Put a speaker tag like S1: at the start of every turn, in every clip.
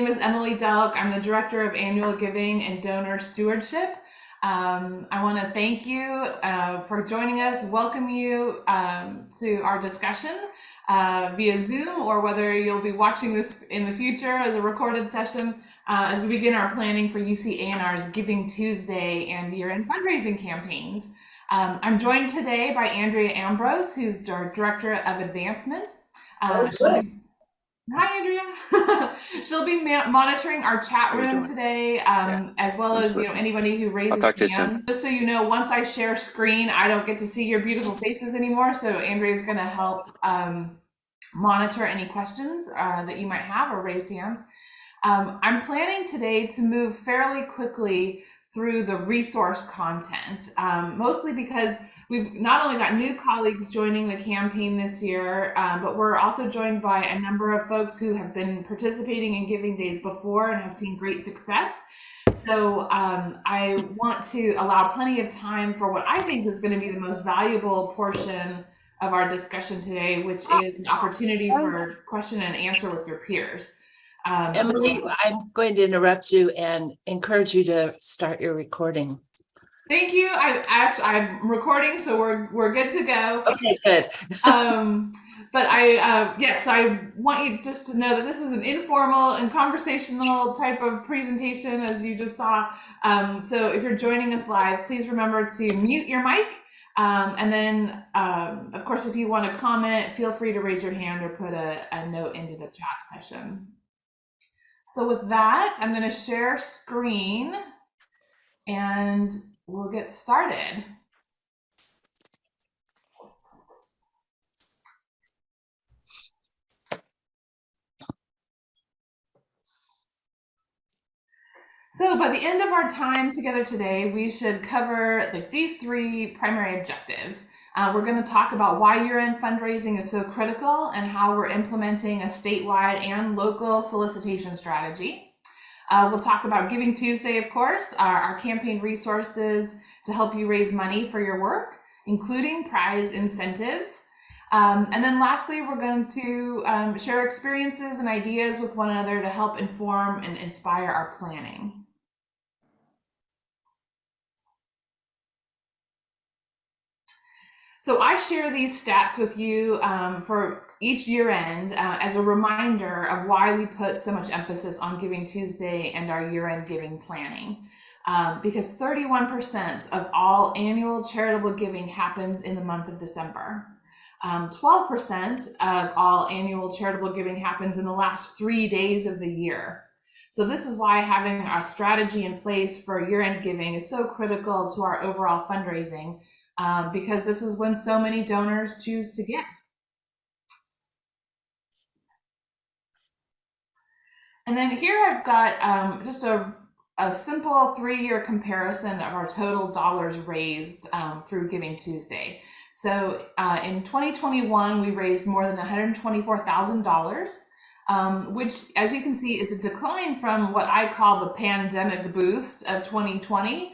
S1: name is Emily Delk. I'm the Director of Annual Giving and Donor Stewardship. I want to thank you for joining us, welcome you to our discussion via Zoom, or whether you'll be watching this in the future as a recorded session as we begin our planning for UC A&R's Giving Tuesday and year-end fundraising campaigns. I'm joined today by Andrea Ambrose, who's our Director of Advancement. Hi, Andrea. She'll be monitoring our chat room today, as well as anybody who raises hand. Just so you know, once I share screen, I don't get to see your beautiful faces anymore. So Andrea's going to help monitor any questions that you might have or raised hands. I'm planning today to move fairly quickly through the resource content, mostly because we've not only got new colleagues joining the campaign this year, but we're also joined by a number of folks who have been participating in Giving Days before and have seen great success. So I want to allow plenty of time for what I think is going to be the most valuable portion of our discussion today, which is an opportunity for question and answer with your peers.
S2: Emily, I'm going to interrupt you and encourage you to start your recording.
S1: Thank you. I'm recording, so we're good to go.
S2: Okay, good.
S1: But yes, I want you just to know that this is an informal and conversational type of presentation, as you just saw. So if you're joining us live, please remember to mute your mic. And then, of course, if you want to comment, feel free to raise your hand or put a note into the chat session. So with that, I'm going to share screen and we'll get started. So by the end of our time together today, we should cover these three primary objectives. We're going to talk about why year-end fundraising is so critical and how we're implementing a statewide and local solicitation strategy. We'll talk about Giving Tuesday, of course, our campaign resources to help you raise money for your work, including prize incentives. And then lastly, we're going to share experiences and ideas with one another to help inform and inspire our planning. So I share these stats with you for each year end as a reminder of why we put so much emphasis on Giving Tuesday and our year-end giving planning. Because 31% of all annual charitable giving happens in the month of December. 12% of all annual charitable giving happens in the last 3 days of the year. So this is why having a strategy in place for year-end giving is so critical to our overall fundraising, because this is when so many donors choose to give. And then here I've got just a simple 3-year comparison of our total dollars raised through Giving Tuesday. So in 2021, we raised more than $124,000, which, as you can see, is a decline from what I call the pandemic boost of 2020,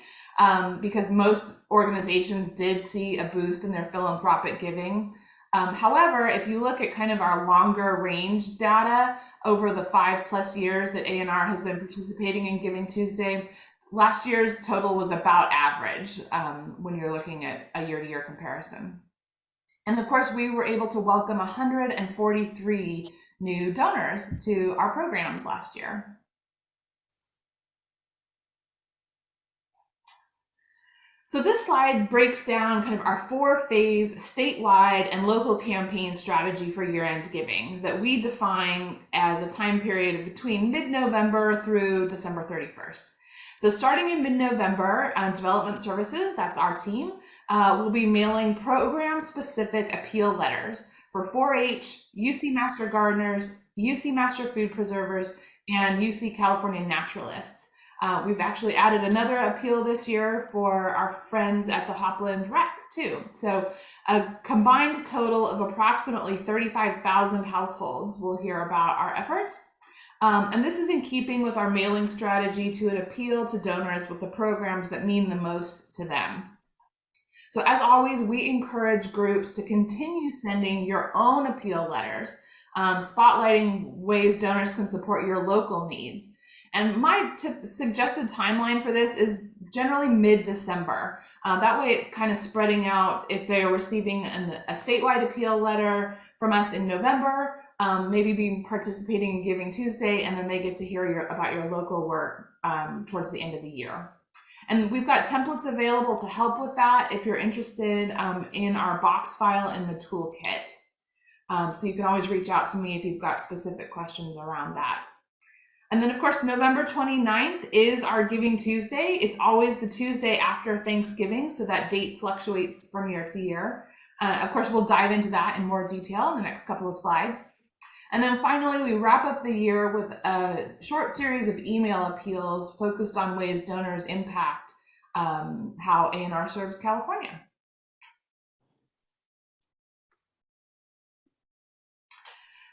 S1: because most organizations did see a boost in their philanthropic giving. However, if you look at kind of our longer range data over the 5+ years that A&R has been participating in Giving Tuesday, last year's total was about average when you're looking at a year-to-year comparison. And of course, we were able to welcome 143 new donors to our programs last year. So this slide breaks down kind of our 4-phase statewide and local campaign strategy for year-end giving that we define as a time period between mid-November through December 31st. So starting in mid-November, Development Services, that's our team, will be mailing program-specific appeal letters for 4-H, UC Master Gardeners, UC Master Food Preservers, and UC California Naturalists. We've actually added another appeal this year for our friends at the Hopland Rec too. So a combined total of approximately 35,000 households will hear about our efforts. And this is in keeping with our mailing strategy to appeal to donors with the programs that mean the most to them. So as always, we encourage groups to continue sending your own appeal letters spotlighting ways donors can support your local needs. And my suggested timeline for this is generally mid-December. That way it's kind of spreading out. If they are receiving a statewide appeal letter from us in November, maybe be participating in Giving Tuesday, and then they get to hear about your local work towards the end of the year. And we've got templates available to help with that if you're interested in our box file in the toolkit. So you can always reach out to me if you've got specific questions around that. And then, of course, November 29th is our Giving Tuesday. It's always the Tuesday after Thanksgiving, so that date fluctuates from year to year. Of course, we'll dive into that in more detail in the next couple of slides. And then finally, we wrap up the year with a short series of email appeals focused on ways donors impact how A&R serves California.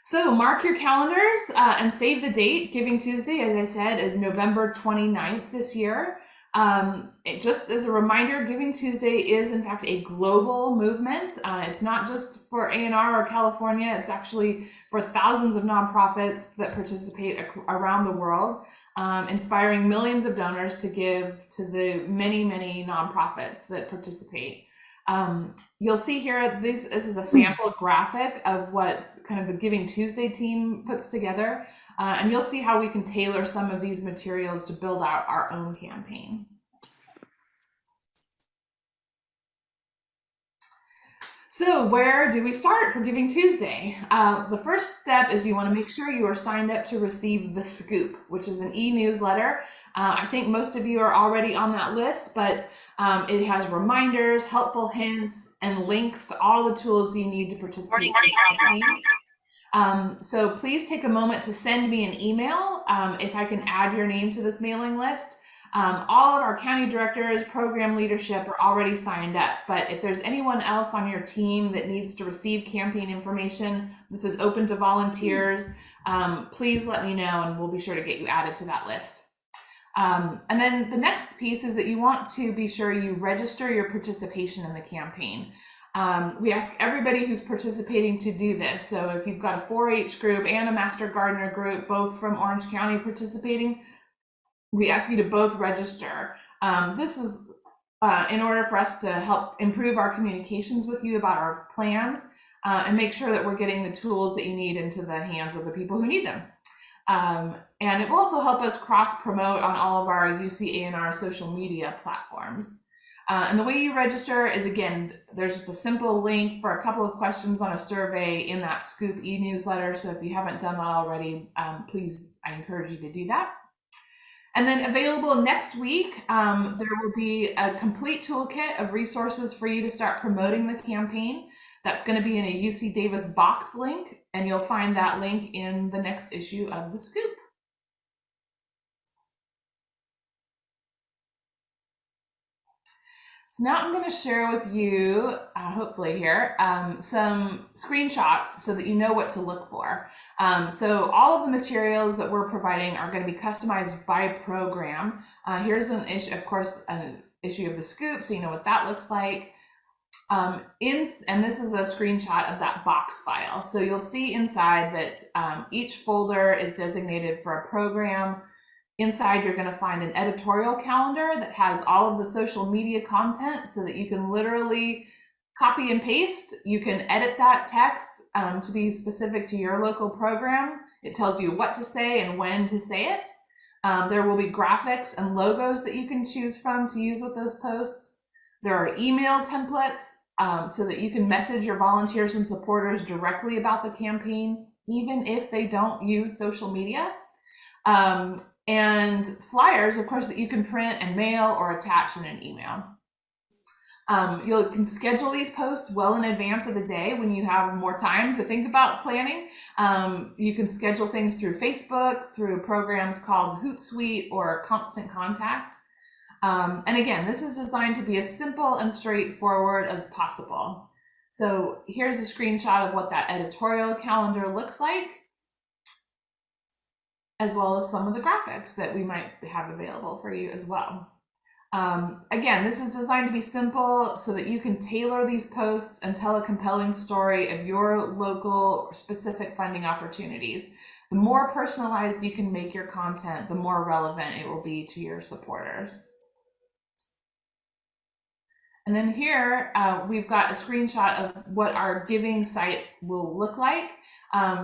S1: So mark your calendars and save the date. Giving Tuesday, as I said, is November 29th this year. Just as a reminder, Giving Tuesday is in fact a global movement. It's not just for A&R or California, it's actually for thousands of nonprofits that participate around the world, inspiring millions of donors to give to the many, many nonprofits that participate. You'll see here, this is a sample graphic of what kind of the Giving Tuesday team puts together. And you'll see how we can tailor some of these materials to build out our own campaign. So where do we start for Giving Tuesday? The first step is you want to make sure you are signed up to receive the Scoop, which is an e-newsletter. I think most of you are already on that list, but it has reminders, helpful hints, and links to all the tools you need to participate in the campaign. So please take a moment to send me an email if I can add your name to this mailing list. All of our county directors, program leadership are already signed up, but if there's anyone else on your team that needs to receive campaign information, this is open to volunteers. Please let me know and we'll be sure to get you added to that list. And then the next piece is that you want to be sure you register your participation in the campaign. We ask everybody who's participating to do this. So if you've got a 4-H group and a Master Gardener group, both from Orange County participating, we ask you to both register. This is in order for us to help improve our communications with you about our plans and make sure that we're getting the tools that you need into the hands of the people who need them. And it will also help us cross-promote on all of our UC-A&R social media platforms. And the way you register is, again, there's just a simple link for a couple of questions on a survey in that Scoop e-newsletter. So if you haven't done that already, please, I encourage you to do that. And then available next week, there will be a complete toolkit of resources for you to start promoting the campaign. That's going to be in a UC Davis box link, and you'll find that link in the next issue of the Scoop. So now I'm going to share with you, hopefully here, some screenshots so that you know what to look for. So all of the materials that we're providing are going to be customized by program. Here's an issue, of course, an issue of the Scoop, so you know what that looks like. And this is a screenshot of that box file. So you'll see inside that each folder is designated for a program. Inside, you're going to find an editorial calendar that has all of the social media content so that you can literally copy and paste. You can edit that text to be specific to your local program. It tells you what to say and when to say it. There will be graphics and logos that you can choose from to use with those posts. There are email templates so that you can message your volunteers and supporters directly about the campaign, even if they don't use social media. And flyers, of course, that you can print and mail or attach in an email. You can schedule these posts well in advance of the day when you have more time to think about planning. You can schedule things through Facebook, through programs called Hootsuite or Constant Contact. And again, this is designed to be as simple and straightforward as possible. So here's a screenshot of what that editorial calendar looks like, as well as some of the graphics that we might have available for you as well. Again, this is designed to be simple so that you can tailor these posts and tell a compelling story of your local specific funding opportunities. The more personalized you can make your content, the more relevant it will be to your supporters. And then here, we've got a screenshot of what our giving site will look like,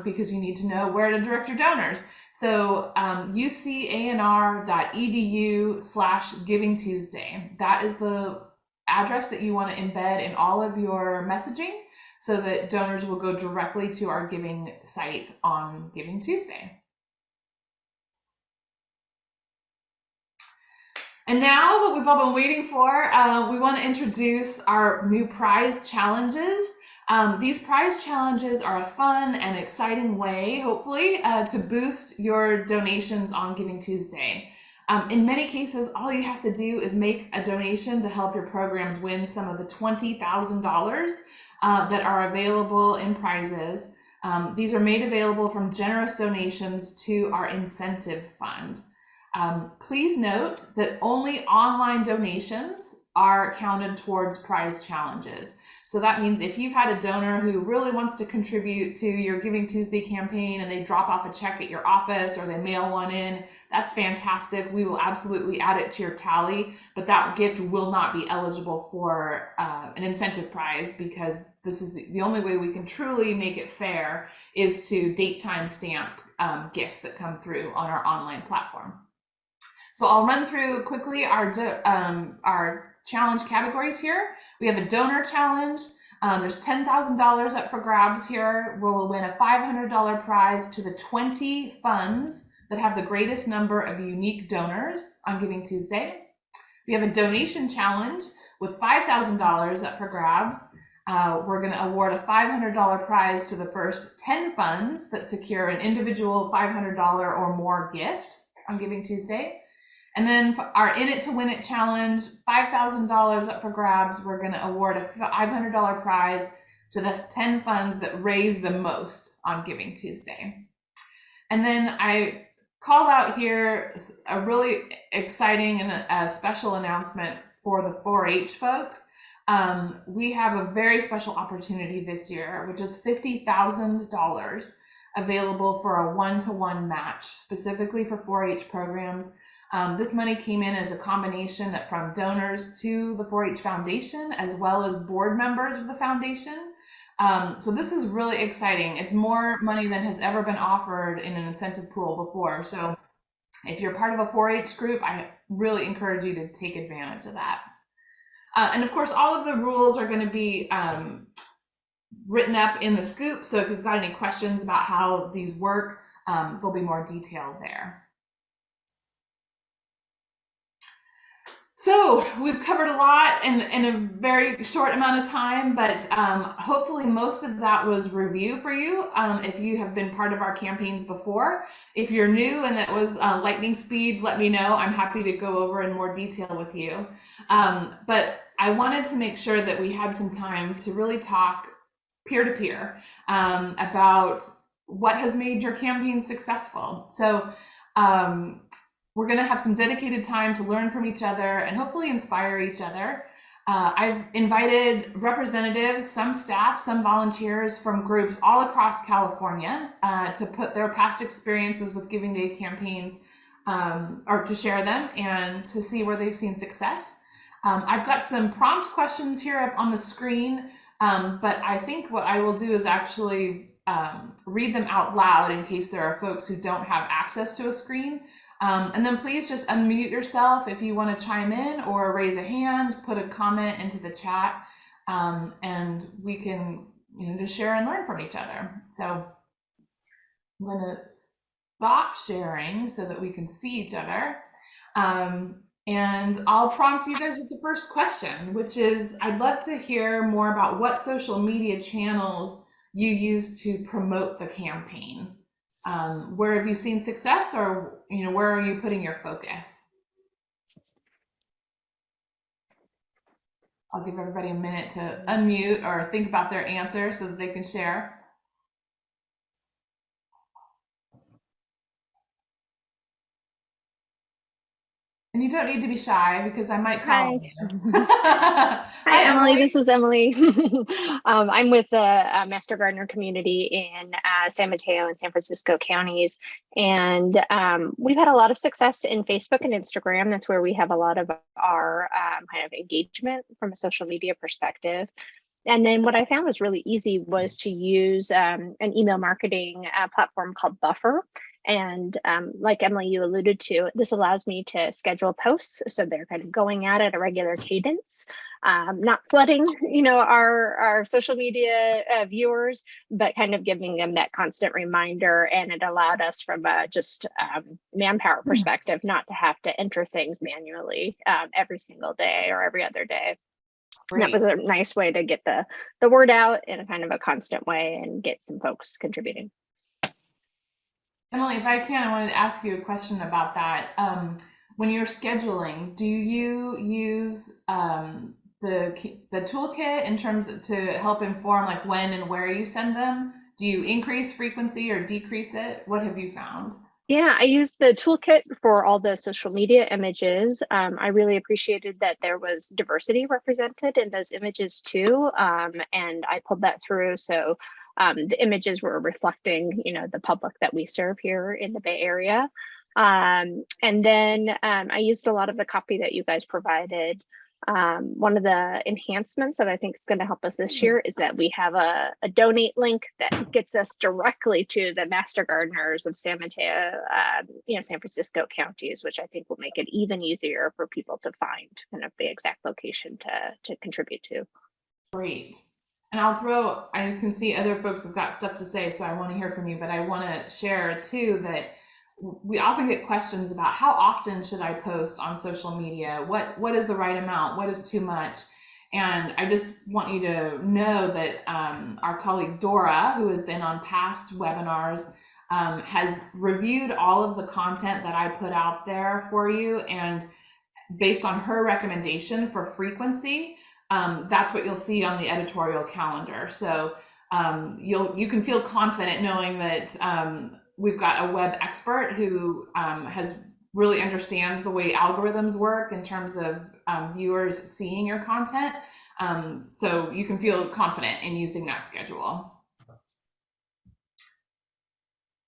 S1: because you need to know where to direct your donors. So ucanr.edu/givingtuesday. That is the address that you want to embed in all of your messaging so that donors will go directly to our giving site on Giving Tuesday. And now, what we've all been waiting for, we want to introduce our new prize challenges. These prize challenges are a fun and exciting way, hopefully, to boost your donations on Giving Tuesday. In many cases, all you have to do is make a donation to help your programs win some of the $20,000 that are available in prizes. These are made available from generous donations to our incentive fund. Please note that only online donations are counted towards prize challenges. So that means if you've had a donor who really wants to contribute to your Giving Tuesday campaign and they drop off a check at your office or they mail one in, that's fantastic. We will absolutely add it to your tally, but that gift will not be eligible for an incentive prize, because this is the only way we can truly make it fair is to date time stamp gifts that come through on our online platform. So I'll run through quickly our challenge categories here. We have a donor challenge. There's $10,000 up for grabs here. We'll win a $500 prize to the 20 funds that have the greatest number of unique donors on Giving Tuesday. We have a donation challenge with $5,000 up for grabs. We're going to award a $500 prize to the first 10 funds that secure an individual $500 or more gift on Giving Tuesday. And then our In It to Win It challenge, $5,000 up for grabs. We're going to award a $500 prize to the 10 funds that raise the most on Giving Tuesday. And then I called out here a really exciting and a special announcement for the 4-H folks. We have a very special opportunity this year, which is $50,000 available for a one-to-one match specifically for 4-H programs. This money came in as a combination from donors to the 4-H Foundation, as well as board members of the foundation. So this is really exciting. It's more money than has ever been offered in an incentive pool before. So if you're part of a 4-H group, I really encourage you to take advantage of that. And of course, all of the rules are going to be written up in the scoop. So if you've got any questions about how these work, there'll be more detail there. So we've covered a lot in a very short amount of time, but hopefully most of that was review for you if you have been part of our campaigns before. If you're new and that was lightning speed, let me know. I'm happy to go over in more detail with you. But I wanted to make sure that we had some time to really talk peer-to-peer about what has made your campaign successful. So we're going to have some dedicated time to learn from each other and hopefully inspire each other. I've invited representatives, some staff, some volunteers from groups all across California to put their past experiences with Giving Day campaigns or to share them and to see where they've seen success. I've got some prompt questions here up on the screen, but I think what I will do is actually read them out loud in case there are folks who don't have access to a screen. And then please just unmute yourself if you want to chime in or raise a hand, put a comment into the chat, and we can just share and learn from each other. So I'm going to stop sharing so that we can see each other. And I'll prompt you guys with the first question, which is, I'd love to hear more about what social media channels you use to promote the campaign. Where have you seen success, or where are you putting your focus? I'll give everybody a minute to unmute or think about their answer so that they can share. And you don't need to be shy because I might call
S3: Hi.
S1: on you.
S3: Hi,
S1: Hi,
S3: Emily.
S1: Emily.
S3: This is Emily. I'm with the Master Gardener community in San Mateo and San Francisco counties. And we've had a lot of success in Facebook and Instagram. That's where we have a lot of our kind of engagement from a social media perspective. And then what I found was really easy was to use an email marketing platform called Buffer. And like Emily, you alluded to, this allows me to schedule posts so they're kind of going out at a regular cadence, not flooding, our social media viewers, but kind of giving them that constant reminder. And it allowed us from a just manpower perspective not to have to enter things manually every single day or every other day. And that was a nice way to get the word out in a kind of a constant way and get some folks contributing.
S1: Emily, if I can, I wanted to ask you a question about that. When you're scheduling, do you use the toolkit in terms to help inform like when and where you send them? Do you increase frequency or decrease it? What have you found?
S3: Yeah, I used the toolkit for all the social media images. I really appreciated that there was diversity represented in those images too. And I pulled that through. So the images were reflecting, the public that we serve here in the Bay Area. And then I used a lot of the copy that you guys provided. One of the enhancements that I think is going to help us this year is that we have a donate link that gets us directly to the Master Gardeners of San Mateo, San Francisco counties, which I think will make it even easier for people to find kind of the exact location to contribute to.
S1: Great. And I can see other folks have got stuff to say, so I want to hear from you, but I want to share too that we often get questions about how often should I post on social media? What is the right amount? What is too much? And I just want you to know that our colleague Dora, who has been on past webinars, has reviewed all of the content that I put out there for you. And based on her recommendation for frequency, that's what you'll see on the editorial calendar. So you can feel confident knowing that we've got a web expert who has really understands the way algorithms work in terms of viewers seeing your content. So you can feel confident in using that schedule.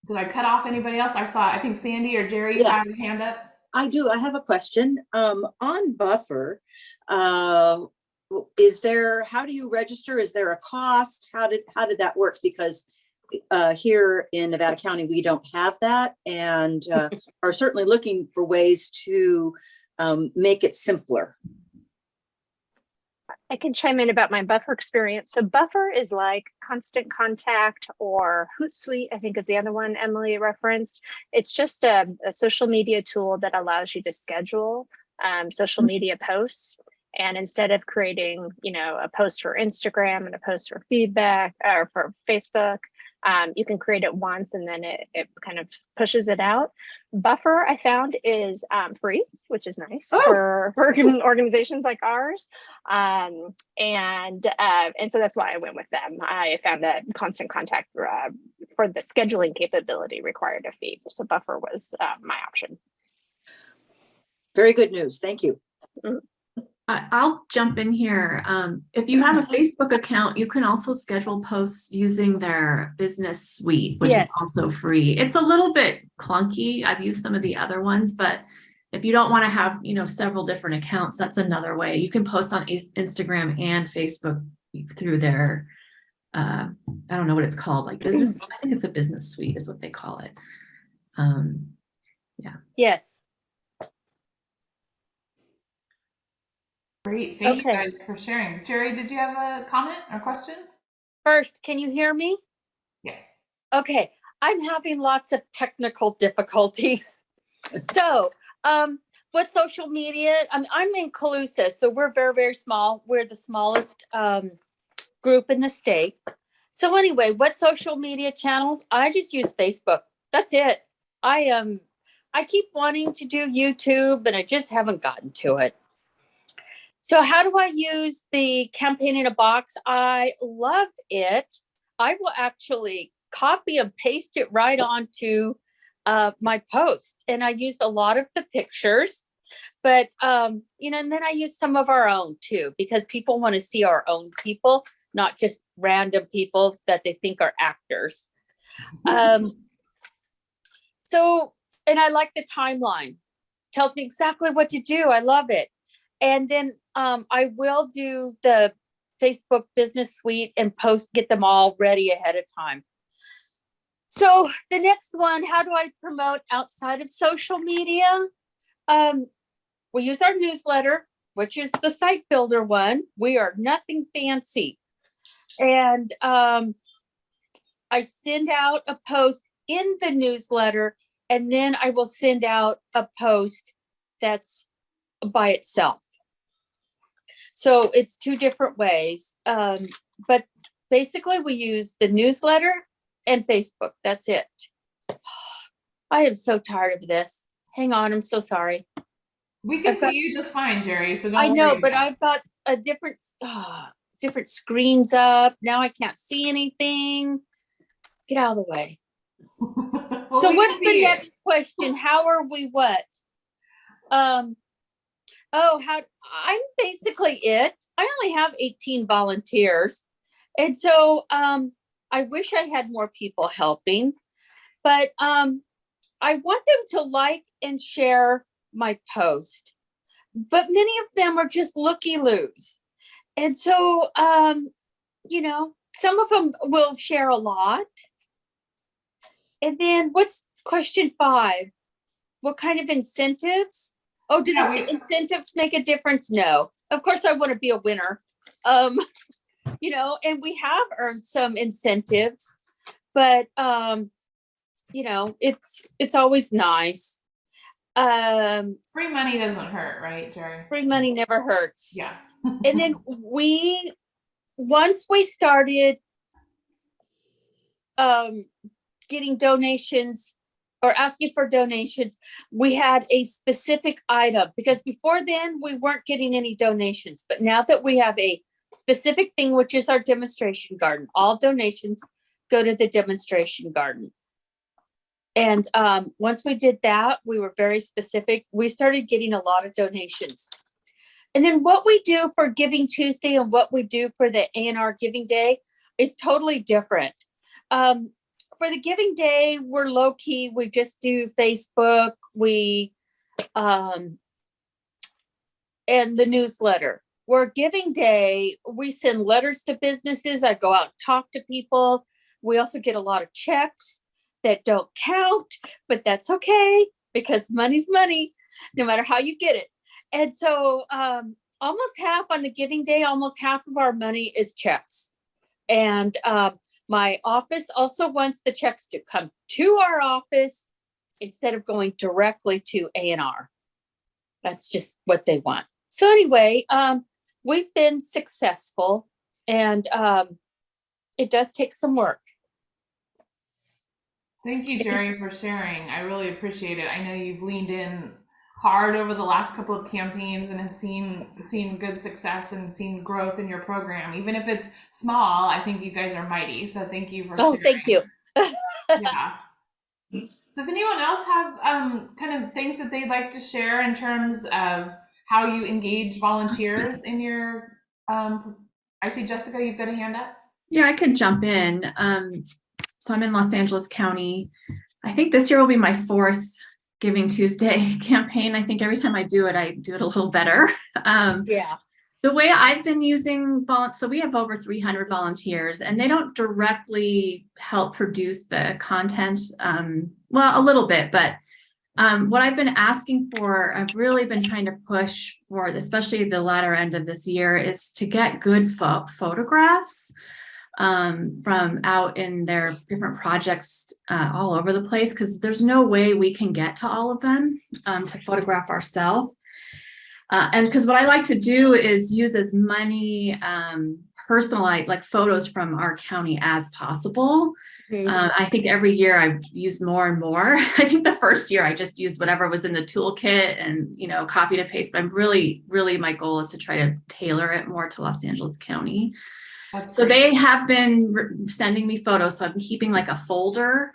S1: Did I cut off anybody else? I think Sandy or Jerry
S4: Yes.
S1: had a hand up.
S4: I do. I have a question. On Buffer, how do you register? Is there a cost? How did that work? Because here in Nevada County, we don't have that, and are certainly looking for ways to make it simpler.
S3: I can chime in about my Buffer experience. So Buffer is like Constant Contact or Hootsuite, I think is the other one Emily referenced. It's just a social media tool that allows you to schedule social media posts. And instead of creating, a post for Instagram and a post for feedback or for Facebook, you can create it once and then it kind of pushes it out. Buffer, I found, is free, which is nice for organizations like ours. And so that's why I went with them. I found that Constant Contact for the scheduling capability required a fee. So Buffer was my option.
S4: Very good news. Thank you.
S3: Mm-hmm.
S5: I'll jump in here. If you have a Facebook account, you can also schedule posts using their business suite, which is also free. It's a little bit clunky. I've used some of the other ones, but if you don't want to have, several different accounts, that's another way. You can post on Instagram and Facebook through their, I don't know what it's called, like business. I think it's a business suite is what they call it. Yeah.
S6: Yes.
S1: Great. Thank you guys for sharing. Jerry, did you have a comment or question?
S6: First, can you hear me?
S1: Yes.
S6: Okay. I'm having lots of technical difficulties. So, what social media, I'm in Calusa, so we're very, very small. We're the smallest group in the state. So anyway, what social media channels? I just use Facebook. That's it. I keep wanting to do YouTube, and I just haven't gotten to it. So how do I use the campaign in a box? I love it. I will actually copy and paste it right onto my post. And I used a lot of the pictures. But and then I use some of our own too, because people want to see our own people, not just random people that they think are actors. So, and I like the timeline. Tells me exactly what to do. I love it. And then I will do the Facebook business suite and get them all ready ahead of time. So the next one, how do I promote outside of social media? We use our newsletter, which is the site builder one. We are nothing fancy. And I send out a post in the newsletter, and then I will send out a post that's by itself. So it's two different ways. But basically we use the newsletter and Facebook. That's it. I am so tired of this. Hang on, I'm so sorry.
S1: We can see you just fine, Jerry. So don't
S6: I know,
S1: worry
S6: but
S1: about
S6: I've got a different screens up. Now I can't see anything. Get out of the way.
S1: Well,
S6: So
S1: we
S6: what's
S1: can
S6: the
S1: see you.
S6: next question? How are we what? I'm basically it. I only have 18 volunteers. And so I wish I had more people helping, but I want them to like and share my post. But many of them are just looky-loos. And so some of them will share a lot. And then what's question 5? What kind of incentives? Oh, do the incentives make a difference? No. Of course, I want to be a winner. And we have earned some incentives, but it's always nice.
S1: Free money doesn't hurt, right, Jerry?
S6: Free money never hurts.
S1: Yeah.
S6: And then once we started getting donations or asking for donations, we had a specific item, because before then we weren't getting any donations. But now that we have a specific thing, which is our demonstration garden, all donations go to the demonstration garden. And once we did that, we were very specific. We started getting a lot of donations. And then what we do for Giving Tuesday and what we do for the A&R Giving Day is totally different. For the Giving Day, we're low key. We just do Facebook, and the newsletter. Where Giving Day, we send letters to businesses. I go out and talk to people. We also get a lot of checks that don't count, but that's okay, because money's money, no matter how you get it. And so almost half on the Giving Day, almost half of our money is checks. And my office also wants the checks to come to our office instead of going directly to A&R. That's just what they want. So anyway, we've been successful, and it does take some work.
S1: Thank you, Jerry, for sharing. I really appreciate it. I know you've leaned in hard over the last couple of campaigns and have seen good success and seen growth in your program. Even if it's small, I think you guys are mighty. So thank you for sharing.
S6: Oh, thank you.
S1: Yeah. Does anyone else have kind of things that they'd like to share in terms of how you engage volunteers in your I see Jessica, you've got a hand up.
S5: Yeah, I could jump in. So I'm in Los Angeles County. I think this year will be my 4th Giving Tuesday campaign. I think every time I do it a little better.
S6: Yeah.
S5: The way I've been using so we have over 300 volunteers, and they don't directly help produce the content. Well, a little bit, but what I've been asking for, I've really been trying to push for, especially the latter end of this year, is to get good photographs from out in their different projects all over the place, because there's no way we can get to all of them to photograph ourselves. And because what I like to do is use as many personalized, like photos from our county as possible. Mm-hmm. I think every year I've used more and more. I think the first year I just used whatever was in the toolkit and, copy to paste. But I'm really, my goal is to try to tailor it more to Los Angeles County. So they have been sending me photos. So I'm keeping like a folder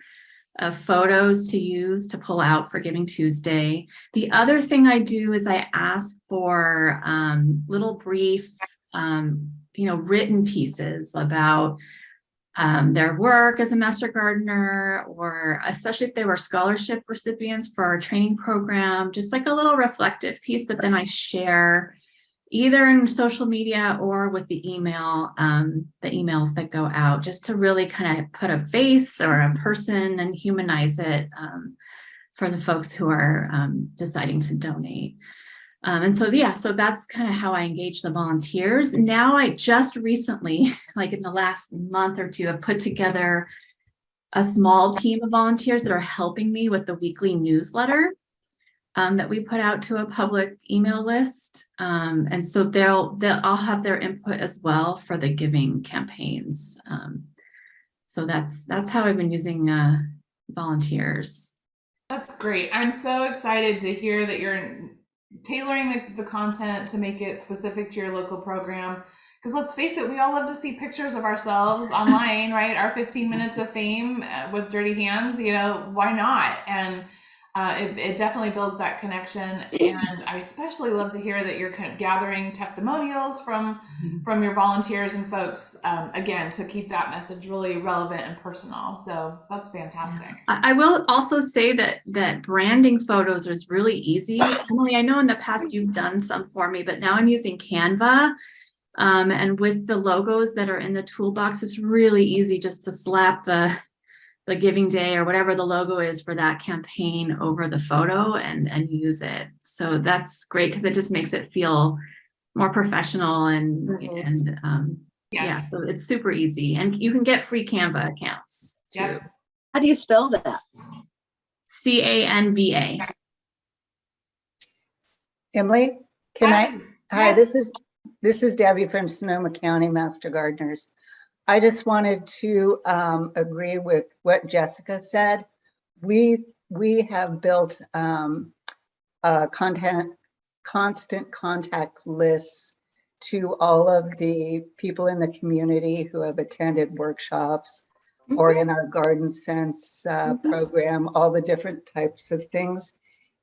S5: photos to use to pull out for Giving Tuesday. The other thing I do is I ask for little brief, written pieces about their work as a master gardener, or especially if they were scholarship recipients for our training program, just like a little reflective piece that then I share either in social media or with the emails that go out, just to really kind of put a face or a person and humanize it for the folks who are deciding to donate. So that's kind of how I engage the volunteers. Now I just recently, like in the last month or two, have put together a small team of volunteers that are helping me with the weekly newsletter that we put out to a public email list. And so they'll all have their input as well for the giving campaigns. So that's how I've been using volunteers.
S1: That's great. I'm so excited to hear that you're tailoring the content to make it specific to your local program. Because let's face it, we all love to see pictures of ourselves online, right? Our 15 minutes of fame with dirty hands, why not? And it definitely builds that connection. And I especially love to hear that you're kind of gathering testimonials from your volunteers and folks, again, to keep that message really relevant and personal. So that's fantastic.
S5: I will also say that branding photos is really easy. Emily, I know in the past you've done some for me, but now I'm using Canva. And with the logos that are in the toolbox, it's really easy just to slap the Giving Day or whatever the logo is for that campaign over the photo and use it. So that's great because it just makes it feel more professional
S1: Yes.
S5: so it's super easy, and you can get free Canva accounts too.
S1: Yep.
S4: How do you spell that?
S5: Canva.
S7: Emily, can I? Hi,
S1: Yes.
S7: this is Debbie from Sonoma County Master Gardeners. I just wanted to agree with what Jessica said. We have built a constant contact lists to all of the people in the community who have attended workshops or in our Garden Sense program, all the different types of things.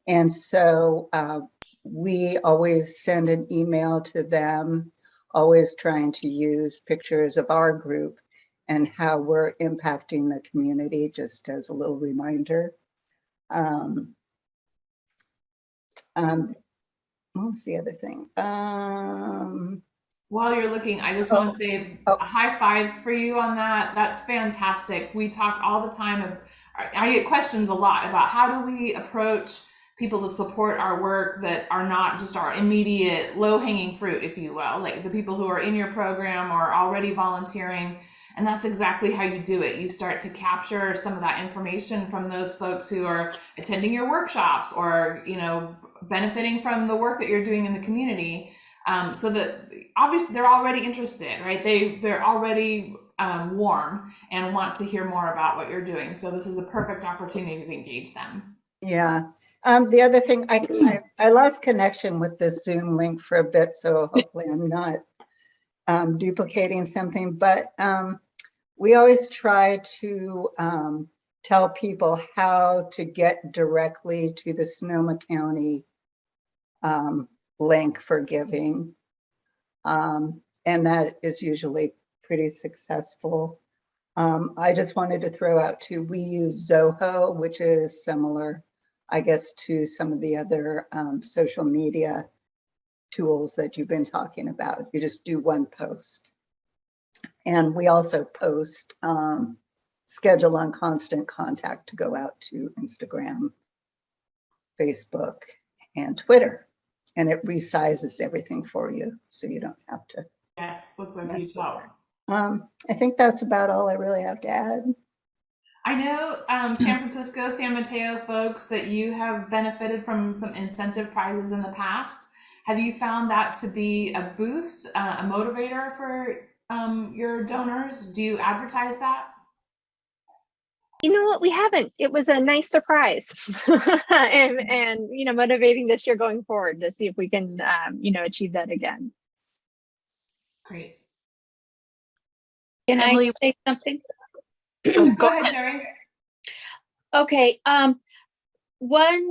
S7: And so we always send an email to them, always trying to use pictures of our group and how we're impacting the community, just as a little reminder. What was the other thing?
S1: While you're looking, I just want to say a high five for you on that. That's fantastic. We talk all the time. I get questions a lot about how do we approach people to support our work that are not just our immediate low-hanging fruit, if you will, like the people who are in your program or already volunteering. And that's exactly how you do it. You start to capture some of that information from those folks who are attending your workshops or, benefiting from the work that you're doing in the community. So that obviously they're already interested, right? They're already warm and want to hear more about what you're doing. So this is a perfect opportunity to engage them.
S7: Yeah. The other thing, I lost connection with this Zoom link for a bit, so hopefully I'm not duplicating something, but we always try to tell people how to get directly to the Sonoma County link for giving. And that is usually pretty successful. I just wanted to throw out too, we use Zoho, which is similar, I guess, to some of the other social media tools that you've been talking about. You just do one post. And we also post schedule on constant contact to go out to Instagram, Facebook, and Twitter. And it resizes everything for you, so you don't have to.
S1: Yes, that's a huge help.
S7: I think that's about all I really have to add.
S1: I know San Francisco, San Mateo folks that you have benefited from some incentive prizes in the past. Have you found that to be a boost, a motivator for your donors? Do you advertise that?
S3: You know what? We haven't. It was a nice surprise, and motivating this year going forward to see if we can achieve that again.
S1: Great.
S6: Can
S2: Emily,
S6: I say something?
S1: Go ahead, Jerry.
S6: Okay, one,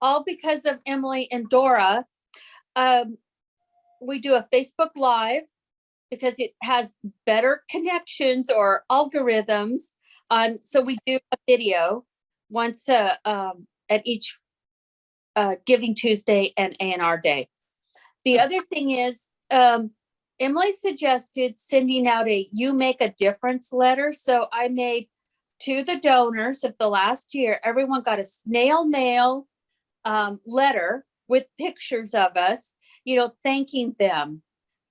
S6: all because of Emily and Dora, we do a Facebook Live because it has better connections or algorithms on. So we do a video once at each Giving Tuesday and A&R Day. The other thing is, Emily suggested sending out a You Make a Difference letter. So I made to the donors of the last year, everyone got a snail mail letter with pictures of us, thanking them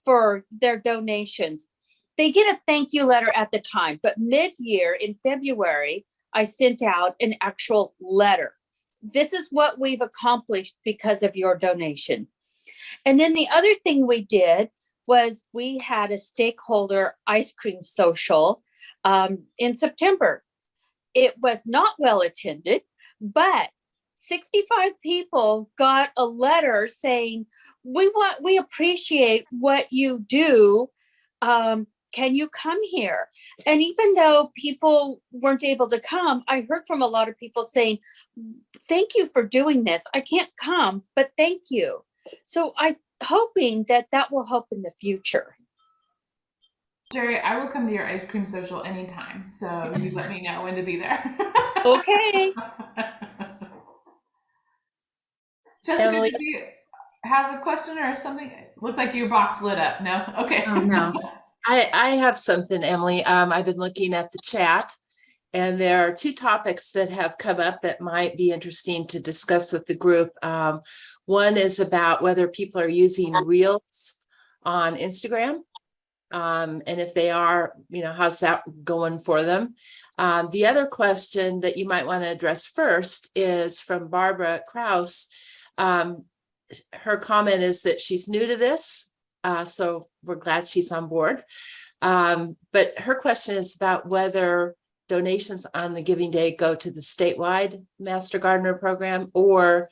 S6: for their donations. They get a thank you letter at the time, but mid-year in February, I sent out an actual letter. This is what we've accomplished because of your donation. And then the other thing we did was we had a stakeholder ice cream social in September. It was not well attended, but 65 people got a letter saying, we appreciate what you do. Can you come here? And even though people weren't able to come, I heard from a lot of people saying, thank you for doing this. I can't come, but thank you. So I'm hoping that will help in the future.
S1: Jerry, I will come to your ice cream social anytime. So you let me know when to be there.
S6: Okay.
S1: Jessica,
S2: Emily?
S1: did you have a question or something? Looked like your box lit up. No? Okay.
S5: Oh, no.
S2: I have something, Emily. I've been looking at the chat, and there are two topics that have come up that might be interesting to discuss with the group. One is about whether people are using Reels on Instagram. And if they are, how's that going for them? The other question that you might want to address first is from Barbara Kraus. Her comment is that she's new to this, so we're glad she's on board. But her question is about whether donations on the Giving Day go to the statewide Master Gardener program or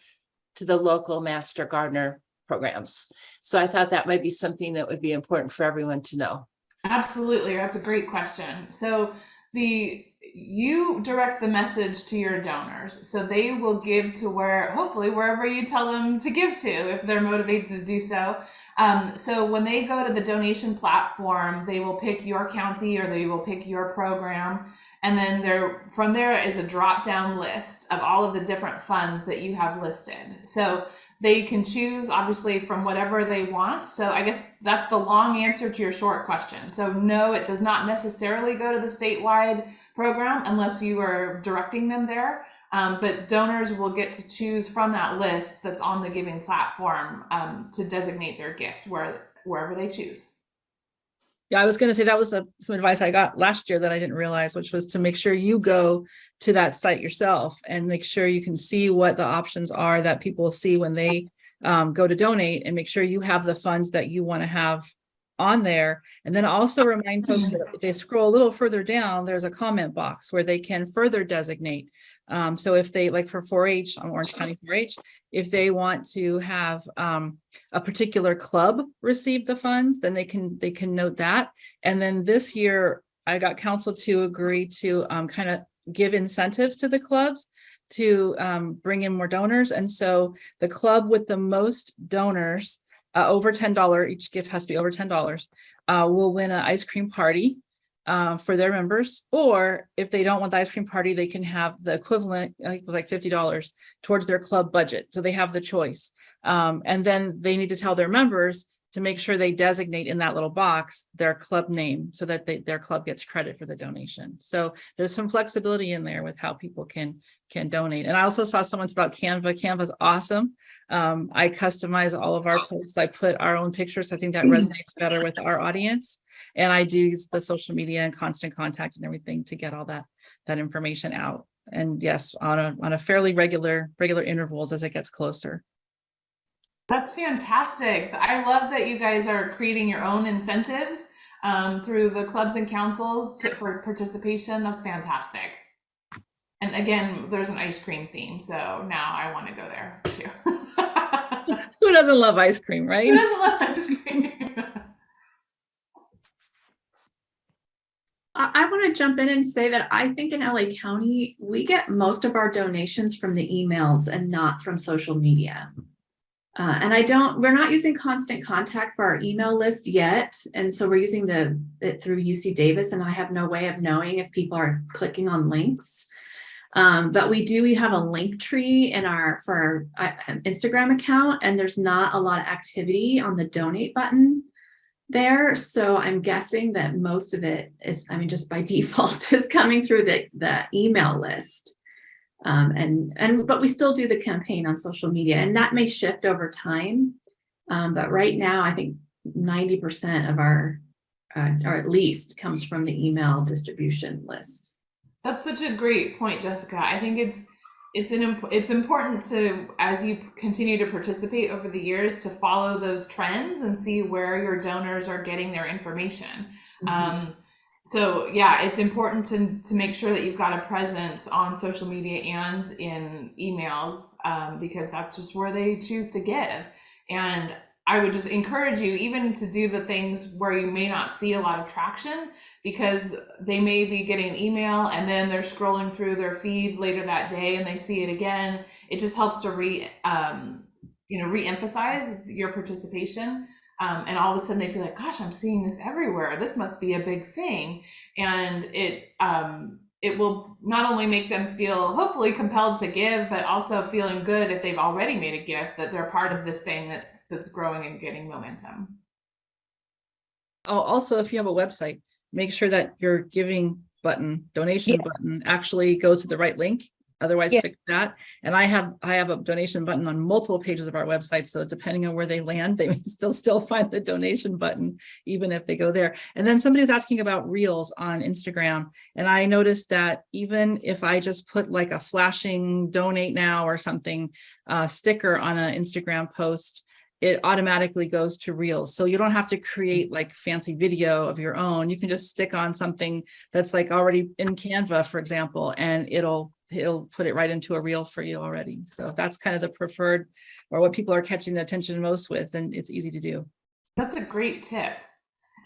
S2: to the local Master Gardener programs. So I thought that might be something that would be important for everyone to know.
S1: Absolutely. That's a great question. So you direct the message to your donors. So they will give to hopefully wherever you tell them to give to, if they're motivated to do so. So when they go to the donation platform, they will pick your county or they will pick your program. And then from there is a drop down list of all of the different funds that you have listed. So they can choose obviously from whatever they want. So I guess that's the long answer to your short question. So no, it does not necessarily go to the statewide program unless you are directing them there. But donors will get to choose from that list that's on the giving platform to designate their gift wherever they choose.
S8: Yeah, I was going to say that was some advice I got last year that I didn't realize, which was to make sure you go to that site yourself and make sure you can see what the options are that people see when they go to donate, and make sure you have the funds that you want to have on there. And then also remind folks that if they scroll a little further down, there's a comment box where they can further designate. So if they, like for 4-H, on Orange County 4-H, if they want to have a particular club receive the funds, then they can note that. And then this year, I got council to agree to kind of give incentives to the clubs to bring in more donors. And so the club with the most donors, over $10, each gift has to be over $10, will win an ice cream party for their members. Or if they don't want the ice cream party, they can have the equivalent, like $50 towards their club budget. So they have the choice. And then they need to tell their members to make sure they designate in that little box their club name so that their club gets credit for the donation. So there's some flexibility in there with how people can donate. And I also saw someone's about Canva. Canva's awesome. I customize all of our posts. I put our own pictures. I think that resonates better with our audience. And I do use the social media and constant contact and everything to get all that information out. And yes, on a fairly regular intervals as it gets closer.
S1: That's fantastic. I love that you guys are creating your own incentives through the clubs and councils for participation. That's fantastic. And again, there's an ice cream theme, so now I want to go there too.
S8: Who doesn't love ice cream, right?
S1: Who doesn't love ice cream?
S5: I want to jump in and say that I think in LA County, we get most of our donations from the emails and not from social media. And we're not using Constant Contact for our email list yet. And so we're using it through UC Davis, and I have no way of knowing if people are clicking on links. But we have a link tree for our Instagram account, and there's not a lot of activity on the donate button there. So I'm guessing that most of it is, just by default, is coming through the email list. But we still do the campaign on social media, and that may shift over time. But right now, I think 90% of our, or at least, comes from the email distribution list.
S1: That's such a great point, Jessica. I think it's important to, as you continue to participate over the years, to follow those trends and see where your donors are getting their information. So yeah, it's important to make sure that you've got a presence on social media and in emails, because that's just where they choose to give. And I would just encourage you even to do the things where you may not see a lot of traction, because they may be getting an email and then they're scrolling through their feed later that day and they see it again. It just helps to re-emphasize your participation. And all of a sudden they feel like, gosh, I'm seeing this everywhere. This must be a big thing. And it will not only make them feel hopefully compelled to give, but also feeling good if they've already made a gift, that they're part of this thing that's growing and getting momentum.
S8: Oh, also, if you have a website, make sure that your giving button, donation button, actually goes to the right link. Otherwise, fix that. And I have a donation button on multiple pages of our website. So depending on where they land, they may still find the donation button, even if they go there. And then somebody was asking about Reels on Instagram. And I noticed that even if I just put like a flashing donate now or something sticker on an Instagram post, it automatically goes to Reels. So you don't have to create like fancy video of your own. You can just stick on something that's like already in Canva, for example, and it'll put it right into a reel for you already. So that's kind of the preferred, or what people are catching the attention most with, and it's easy to do.
S1: That's a great tip.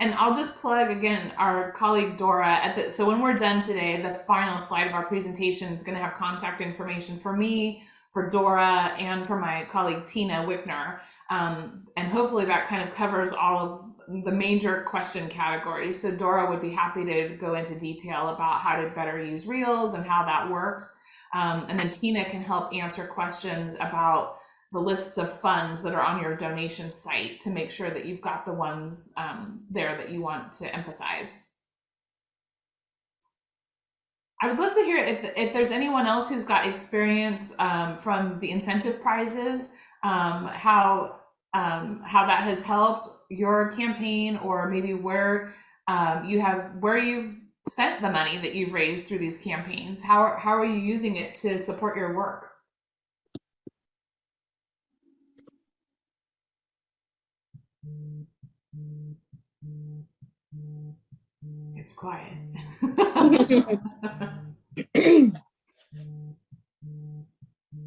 S1: And I'll just plug again our colleague Dora so when we're done today, the final slide of our presentation is going to have contact information for me, for Dora, and for my colleague Tina Wickner. And hopefully that kind of covers all of the major question categories. So Dora would be happy to go into detail about how to better use Reels and how that works. And then Tina can help answer questions about the lists of funds that are on your donation site to make sure that you've got the ones there that you want to emphasize. I would love to hear if there's anyone else who's got experience from the incentive prizes, how that has helped your campaign, or maybe where you've spent the money that you've raised through these campaigns. How are you using it to support your work? It's quiet.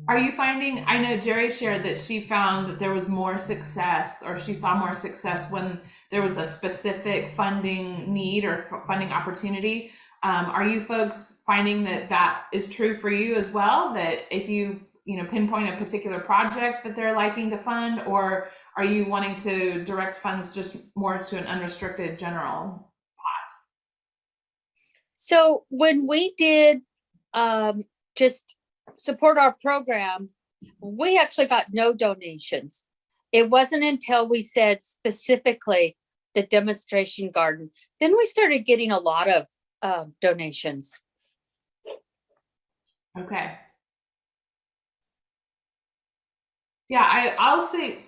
S1: Are you finding, I know Jerry shared that she found that there was more success, or she saw more success when there was a specific funding need or funding opportunity. Are you folks finding that is true for you as well? That if you pinpoint a particular project that they're liking to fund, or are you wanting to direct funds just more to an unrestricted general pot?
S6: So when we did just support our program, we actually got no donations. It wasn't until we said specifically the demonstration garden, then we started getting a lot of donations.
S1: Okay. Yeah, I'll say,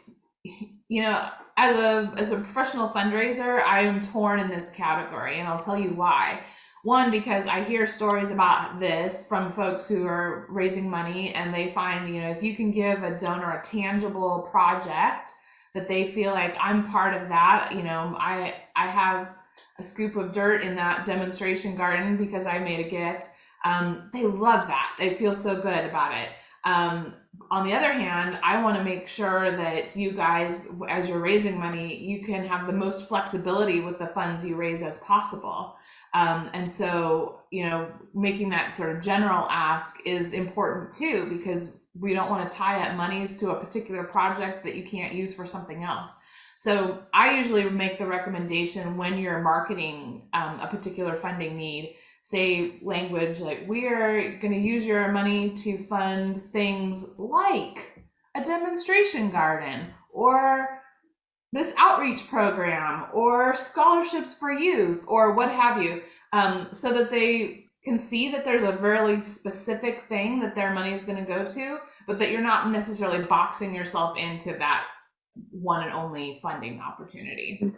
S1: as a professional fundraiser, I am torn in this category, and I'll tell you why. One, because I hear stories about this from folks who are raising money, and they find, if you can give a donor a tangible project that they feel like, I'm part of that, I have a scoop of dirt in that demonstration garden because I made a gift. They love that. They feel so good about it. On the other hand, I want to make sure that you guys, as you're raising money, you can have the most flexibility with the funds you raise as possible. And so, making that sort of general ask is important too, because we don't want to tie up monies to a particular project that you can't use for something else. So I usually make the recommendation when you're marketing a particular funding need, say language like, we are going to use your money to fund things like a demonstration garden or this outreach program or scholarships for youth or what have you, so that they can see that there's a very specific thing that their money is going to go to, but that you're not necessarily boxing yourself into that one and only funding opportunity.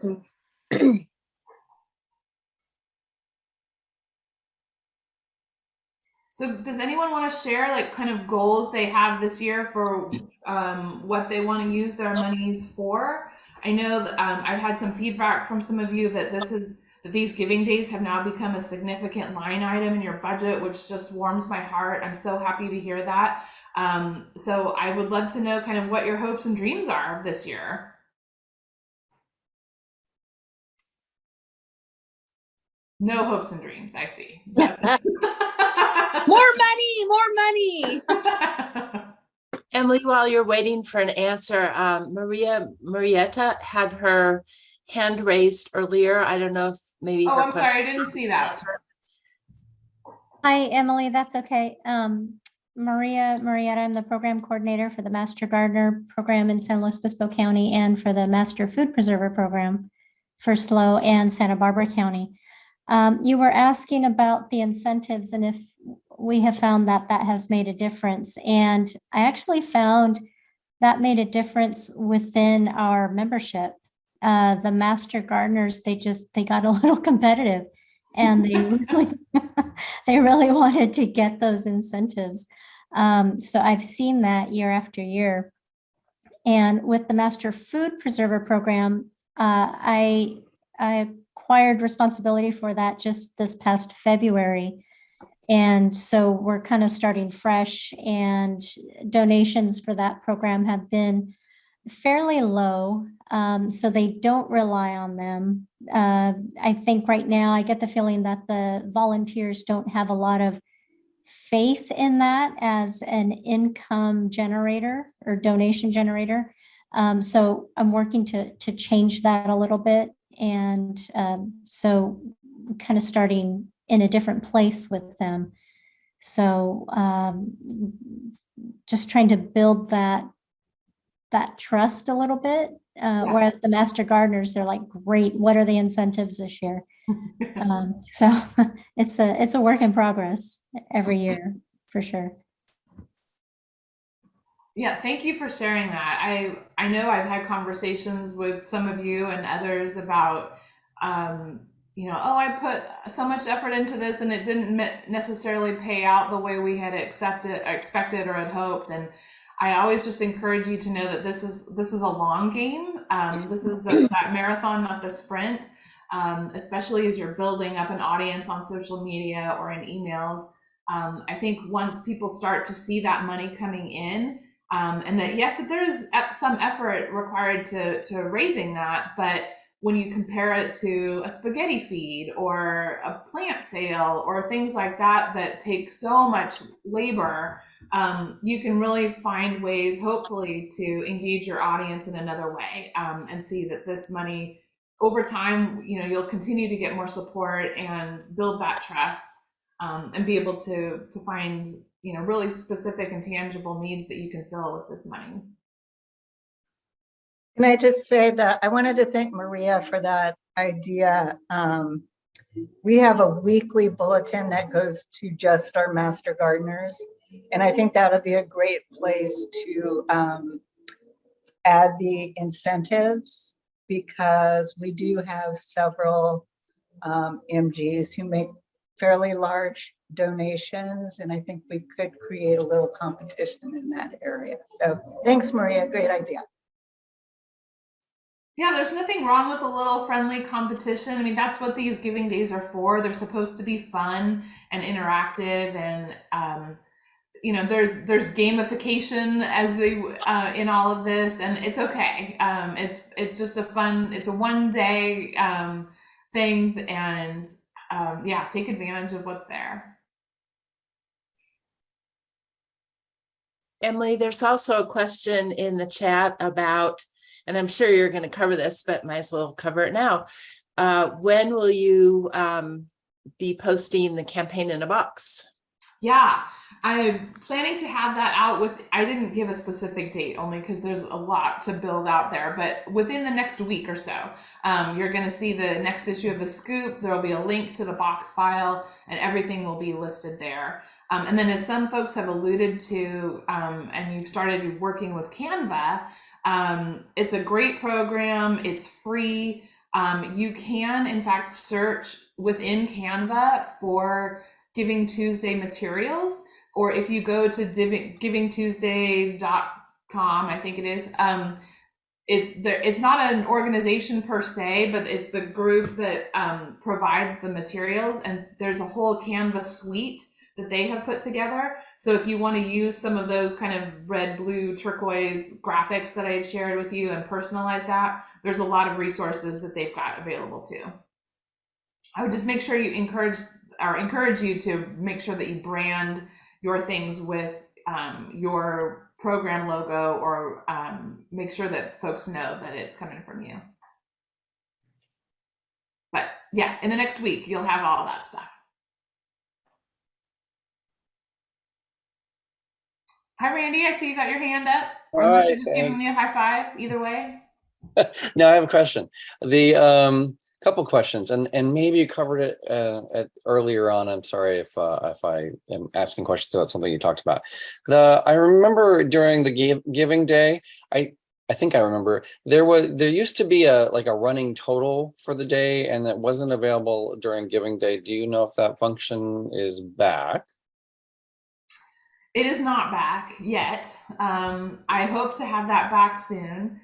S1: So does anyone want to share like kind of goals they have this year for what they want to use their monies for? I know that, I've had some feedback from some of you that these giving days have now become a significant line item in your budget, which just warms my heart. I'm so happy to hear that. So I would love to know kind of what your hopes and dreams are of this year. No hopes and dreams, I see.
S6: More money.
S2: Emily, while you're waiting for an answer, Marietta had her hand raised earlier. I don't know if maybe.
S1: Oh, I'm sorry, I didn't see that.
S9: Hi, Emily, that's okay. Marietta, I'm the program coordinator for the Master Gardener program in San Luis Obispo County and for the Master Food Preserver program for SLO and Santa Barbara County. You were asking about the incentives and if we have found that has made a difference. And I actually found that made a difference within our membership. The Master Gardeners, they got a little competitive and they really wanted to get those incentives. So I've seen that year after year. And with the Master Food Preserver program, I acquired responsibility for that just this past February. And so we're kind of starting fresh, and donations for that program have been fairly low. So they don't rely on them. I think right now I get the feeling that the volunteers don't have a lot of faith in that as an income generator or donation generator. So I'm working to change that a little bit. And so kind of starting in a different place with them. So just trying to build that trust a little bit. Whereas the Master Gardeners, they're like, great, what are the incentives this year? So it's a work in progress every year for sure.
S1: Yeah, thank you for sharing that. I know I've had conversations with some of you and others about, I put so much effort into this and it didn't necessarily pay out the way we had expected or had hoped. And I always just encourage you to know that this is a long game. This is that marathon, not the sprint. Especially as you're building up an audience on social media or in emails. I think once people start to see that money coming in, and that yes, that there is some effort required to raising that, but when you compare it to a spaghetti feed or a plant sale or things like that take so much labor, you can really find ways, hopefully, to engage your audience in another way, and see that this money over time, you'll continue to get more support and build that trust, and be able to find, really specific and tangible needs that you can fill with this money.
S7: Can I just say that I wanted to thank Maria for that idea. We have a weekly bulletin that goes to just our Master Gardeners. And I think that'll be a great place to add the incentives, because we do have several MGs who make fairly large donations, and I think we could create a little competition in that area. So thanks, Maria, great idea.
S1: Yeah, there's nothing wrong with a little friendly competition. I mean, that's what these giving days are for. They're supposed to be fun and interactive, and there's gamification as they in all of this, and it's okay. It's just it's a one day thing, and yeah, take advantage of what's there.
S2: Emily, there's also a question in the chat about, and I'm sure you're going to cover this, but might as well cover it now. When will you be posting the campaign in a box?
S1: Yeah, I'm planning to have that out with, I didn't give a specific date only because there's a lot to build out there, but within the next week or so, you're going to see the next issue of The Scoop. There will be a link to the box file and everything will be listed there. And then as some folks have alluded to, and you've started working with Canva, it's a great program. It's free. You can, in fact, search within Canva for Giving Tuesday materials, or if you go to givingtuesday.com, I think it is, it's not an organization per se, but it's the group that provides the materials, and there's a whole Canva suite that they have put together. So if you want to use some of those kind of red, blue, turquoise graphics that I had shared with you and personalize that, there's a lot of resources that they've got available too. I would just make sure you encourage you to make sure that you brand your things with your program logo, or make sure that folks know that it's coming from you. But yeah, in the next week, you'll have all that stuff. Hi, Randy. I see you got your hand up. Or unless you're just giving me a high five, either way.
S10: No, I have a question. The couple questions, and maybe you covered it earlier on. I'm sorry if I am asking questions about something you talked about. I remember during the Giving Day, I think I remember there used to be a running total for the day, and that wasn't available during Giving Day. Do you know if that function is back?
S1: It is not back yet. I hope to have that back soon.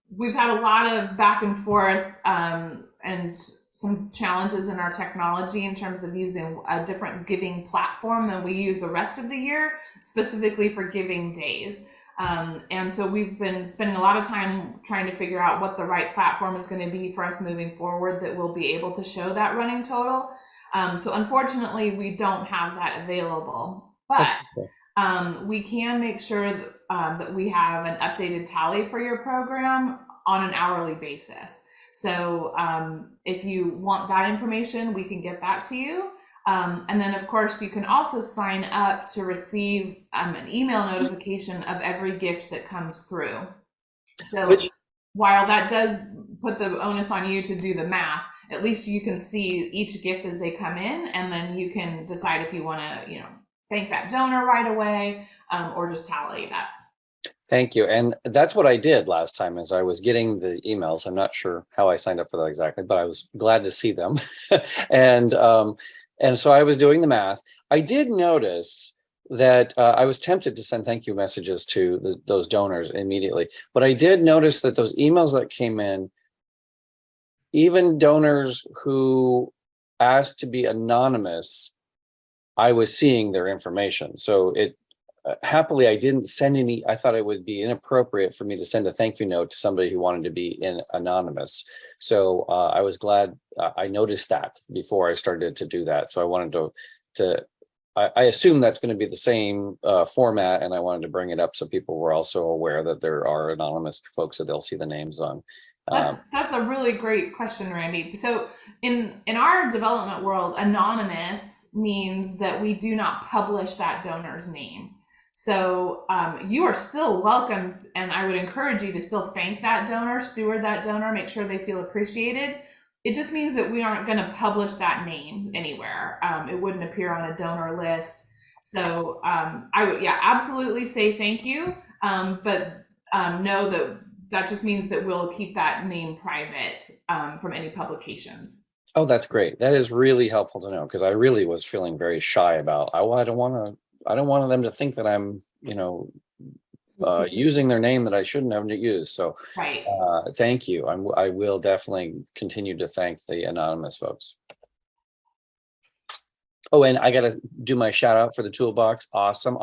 S1: We've had a lot of back and forth and some challenges in our technology in terms of using a different giving platform than we use the rest of the year, specifically for giving days. And so we've been spending a lot of time trying to figure out what the right platform is going to be for us moving forward that will be able to show that running total. So unfortunately, we don't have that available, but we can make sure that we have an updated tally for your program on an hourly basis. So if you want that information, we can get that to you. And then, of course, you can also sign up to receive an email notification of every gift that comes through. So while that does put the onus on you to do the math, at least you can see each gift as they come in, and then you can decide if you want to, thank that donor right away, or just tally it up.
S10: Thank you. And that's what I did last time, as I was getting the emails. I'm not sure how I signed up for that exactly, but I was glad to see them. And so I was doing the math. I did notice that I was tempted to send thank you messages to those donors immediately, but I did notice that those emails that came in, even donors who asked to be anonymous, I was seeing their information. So happily, I didn't send any. I thought it would be inappropriate for me to send a thank you note to somebody who wanted to be anonymous. So I was glad I noticed that before I started to do that. So I wanted I assume that's going to be the same format, and I wanted to bring it up so people were also aware that there are anonymous folks that they'll see the names on.
S1: That's a really great question, Randy. So in our development world, anonymous means that we do not publish that donor's name. So you are still welcome, and I would encourage you to still thank that donor, steward that donor, make sure they feel appreciated. It just means that we aren't going to publish that name anywhere. It wouldn't appear on a donor list. So I would, absolutely say thank you, but know that just means that we'll keep that name private from any publications.
S10: Oh, that's great. That is really helpful to know, because I really was feeling very shy about, I don't want them to think that I'm, using their name that I shouldn't have used. So
S1: right.
S10: Thank you. I will definitely continue to thank the anonymous folks. Oh, and I got to do my shout out for the toolbox. Awesome.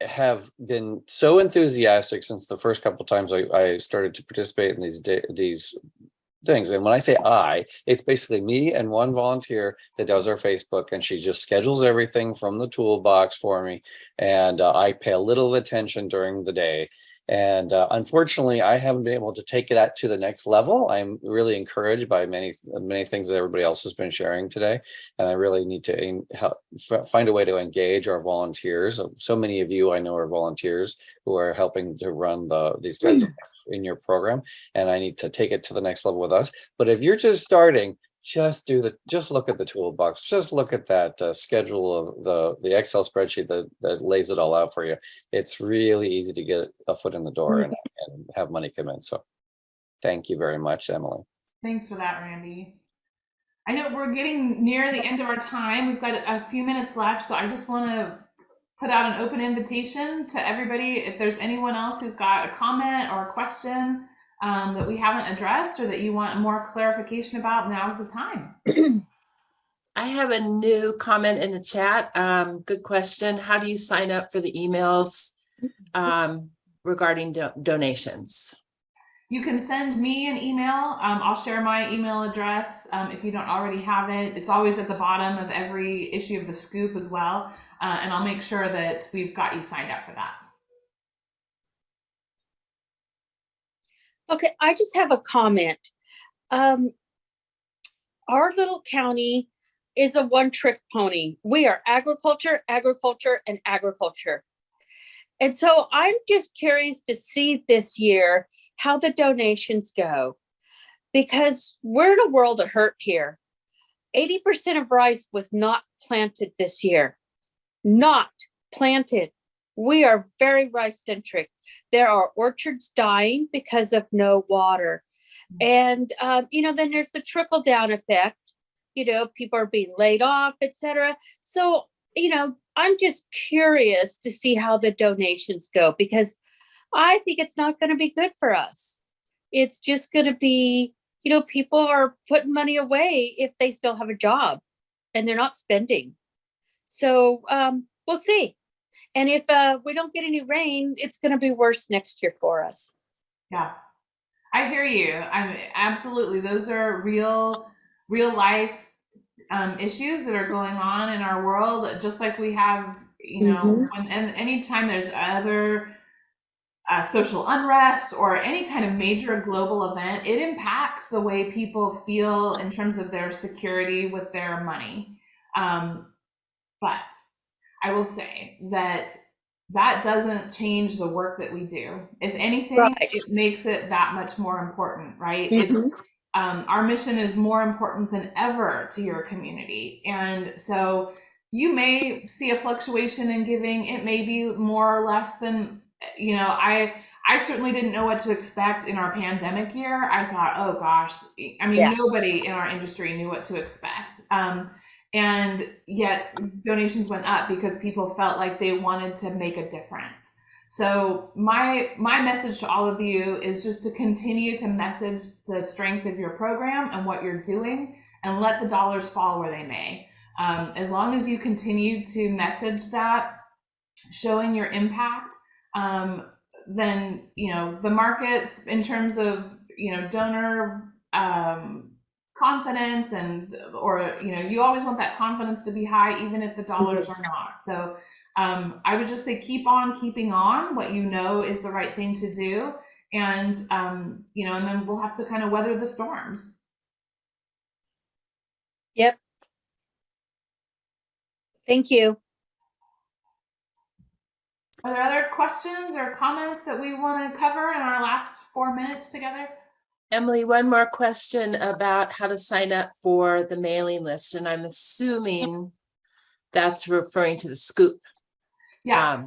S10: have been so enthusiastic since the first couple of times I started to participate in these things. And when I say it's basically me and one volunteer that does our Facebook, and she just schedules everything from the toolbox for me. And I pay a little attention during the day. And unfortunately, I haven't been able to take that to the next level. I'm really encouraged by many things that everybody else has been sharing today. And I really need to find a way to engage our volunteers. So many of you I know are volunteers who are helping to run these kinds of things in your program. And I need to take it to the next level with us. But if you're just starting, just look at the toolbox, just look at that schedule of the Excel spreadsheet that lays it all out for you. It's really easy to get a foot in the door and have money come in. So thank you very much, Emily.
S1: Thanks for that, Randy. I know we're getting near the end of our time. We've got a few minutes left, so I just want to put out an open invitation to everybody. If there's anyone else who's got a comment or a question that we haven't addressed or that you want more clarification about, now's the time.
S2: I have a new comment in the chat. Good question. How do you sign up for the emails regarding donations?
S1: You can send me an email. I'll share my email address if you don't already have it. It's always at the bottom of every issue of the Scoop as well. And I'll make sure that we've got you signed up for that.
S6: Okay, I just have a comment. Our little county is a one-trick pony. We are agriculture, agriculture, and agriculture. And so I'm just curious to see this year how the donations go, because we're in a world of hurt here. 80% of rice was not planted this year. Not planted. We are very rice centric. There are orchards dying because of no water. And, then there's the trickle down effect. People are being laid off, etc. So, I'm just curious to see how the donations go, because I think it's not going to be good for us. It's just going to be, people are putting money away if they still have a job and they're not spending. So we'll see. And if we don't get any rain, it's going to be worse next year for us.
S1: Yeah, I hear you. Absolutely. Those are real life issues that are going on in our world, just like we have, and anytime there's other social unrest or any kind of major global event, it impacts the way people feel in terms of their security with their money. But I will say that doesn't change the work that we do. If anything, right, it makes it that much more important, right? It's our mission is more important than ever to your community. And so you may see a fluctuation in giving. It may be more or less than, I certainly didn't know what to expect in our pandemic year. I thought, oh gosh, nobody in our industry knew what to expect. And yet donations went up because people felt like they wanted to make a difference. So my message to all of you is just to continue to message the strength of your program and what you're doing, and let the dollars fall where they may. As long as you continue to message that, showing your impact, then, the markets in terms of, donor confidence you always want that confidence to be high, even if the dollars are not. So I would just say keep on keeping on what is the right thing to do, and and then we'll have to kind of weather the storms.
S6: Yep. Thank you.
S1: Are there other questions or comments that we want to cover in our last 4 minutes together?
S2: Emily, one more question about how to sign up for the mailing list, and I'm assuming that's referring to the Scoop.
S1: Yeah.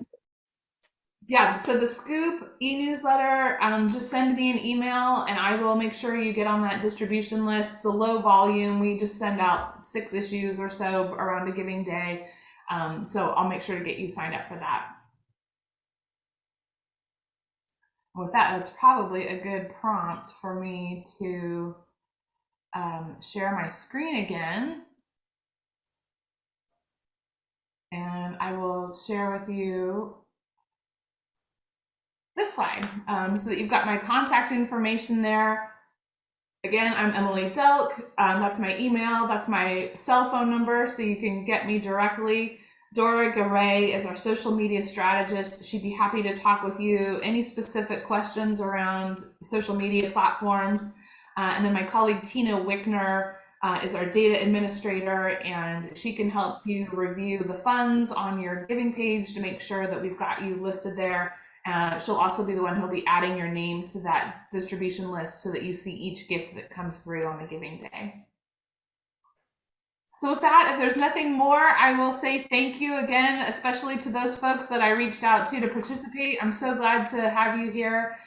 S1: So the Scoop e-newsletter, just send me an email and I will make sure you get on that distribution list. It's a low volume. We just send out 6 issues or so around a giving day. So I'll make sure to get you signed up for that. With that, that's probably a good prompt for me to share my screen again. And I will share with you this slide so that you've got my contact information there. Again, I'm Emily Delk. That's my email. That's my cell phone number, so you can get me directly. Dora Garay is our social media strategist. She'd be happy to talk with you. Any specific questions around social media platforms. And then my colleague Tina Wickner is our data administrator, and she can help you review the funds on your giving page to make sure that we've got you listed there. She'll also be the one who'll be adding your name to that distribution list so that you see each gift that comes through on the giving day. So with that, if there's nothing more, I will say thank you again, especially to those folks that I reached out to participate. I'm so glad to have you here.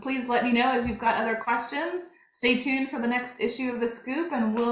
S1: Please let me know if you've got other questions. Stay tuned for the next issue of The Scoop, and we'll